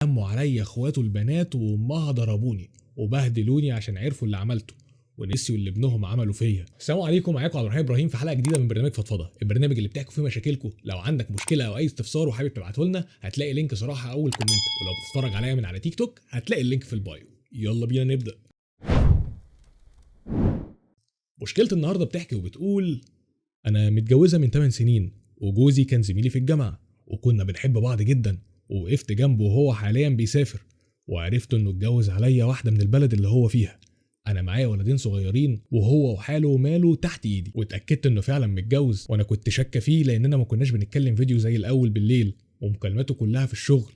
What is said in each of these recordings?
لموا عليا اخواته البنات وامها ضربوني وبهدلوني عشان عرفوا اللي عملته ونسيوا اللي ابنهم عملوا فيا. السلام عليكم، معاكم عبد الرحيم ابراهيم في حلقه جديده من برنامج فضفضه، البرنامج اللي بتحكوا فيه مشاكلكم. لو عندك مشكله او اي استفسار وحابب تبعته لنا هتلاقي لينك صراحه اول كومنت، ولو بتتفرج عليا من على تيك توك هتلاقي اللينك في البايو. يلا بينا نبدا. مشكله النهارده بتحكي وبتقول: انا متجوزه من 8 سنين وجوزي كان زميلي في الجامعه وكنا بنحب بعض جدا، ووقفت جنبه وهو حاليا بيسافر، وعرفت انه اتجوز عليا واحده من البلد اللي هو فيها. انا معايا ولدين صغيرين وهو وحاله وماله تحت ايدي، واتاكدت انه فعلا متجوز، وانا كنت شاكه فيه لاننا ما كناش بنتكلم فيديو زي الاول بالليل، ومكالماته كلها في الشغل.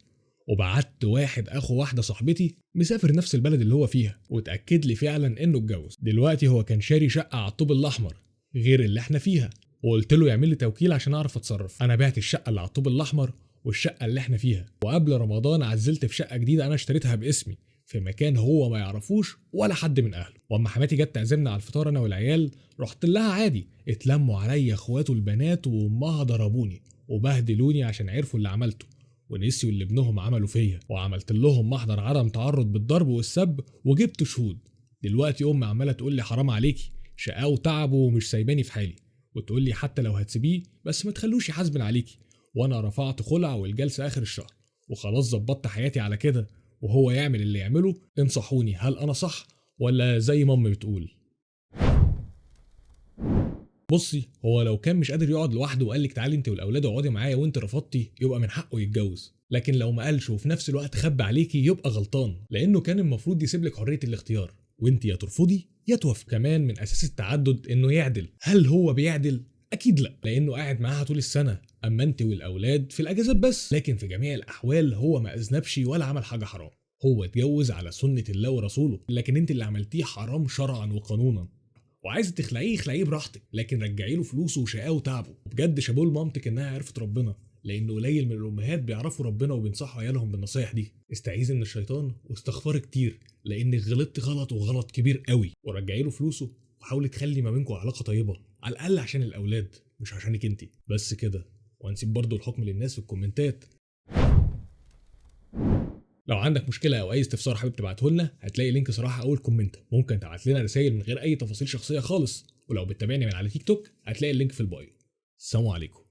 وبعت واحد اخو واحده صاحبتي مسافر نفس البلد اللي هو فيها واتاكد لي فعلا انه اتجوز. دلوقتي هو كان شاري شقه على الطوب الاحمر غير اللي احنا فيها، وقلت له يعمل لي توكيل عشان اعرف اتصرف. انا بعت الشقه اللي على الطوب الاحمر والشقه اللي احنا فيها، وقبل رمضان عزلت في شقه جديده انا اشتريتها باسمي في مكان هو ما يعرفوش ولا حد من اهله. واما حماتي جت تعزمنا على الفطار انا والعيال رحت لها عادي، اتلموا عليا اخواته البنات وامها ضربوني وبهدلوني عشان عرفوا اللي عملته ونسيوا اللي ابنهم عملوا فيا، وعملت لهم محضر عدم تعرض بالضرب والسب وجبت شهود. دلوقتي امي عماله تقول لي حرام عليكي، شقاه وتعبه ومش سايباني في حالي، وتقول لي حتى لو هتسيبيه بس ما تخلوش يحاسبن عليكي. وانا رفعت خلع والجلسه اخر الشهر وخلاص ظبطت حياتي على كده، وهو يعمل اللي يعمله. انصحوني، هل انا صح ولا زي ما امي بتقول؟ بصي، هو لو كان مش قادر يقعد لوحده وقال لك تعالي انت والاولاد اقعدي معايا وانت رفضتي يبقى من حقه يتجوز، لكن لو ما قالش وفي نفس الوقت خبى عليكي يبقى غلطان، لانه كان المفروض يسيب لك حريه الاختيار وانت يا ترفضي يا توافقي. كمان من اساس التعدد انه يعدل. هل هو بيعدل؟ اكيد لا، لانه قاعد معاها طول السنه، اما انت والاولاد في الاجازات بس. لكن في جميع الاحوال هو ما اذنبش ولا عمل حاجه حرام، هو اتجوز على سنه الله ورسوله، لكن انت اللي عملتيه حرام شرعا وقانونا. وعايزه تخلعيه اخلعيه براحتك، لكن رجعي له فلوسه وشقاه وتعبه. بجد شابوه لمامتك انها عرفت ربنا، لانه قليل من الامهات بيعرفوا ربنا وبينصحوا عيالهم بالنصايح دي. استعيذي من الشيطان واستغفري كتير لانك غلطت غلط وغلط كبير قوي، ورجعي له فلوسه وحاولي تخلي ما بينكم علاقه طيبه، على الاقل عشان الاولاد مش عشانك انت بس كده. وهنسيب برضو الحكم للناس في الكومنتات. لو عندك مشكله او اي استفسار حابب تبعته لنا هتلاقي لينك صراحه اول كومنت، ممكن تبعت لنا رسائل من غير اي تفاصيل شخصيه خالص، ولو بتتابعني من على تيك توك هتلاقي اللينك في البايو. السلام عليكم.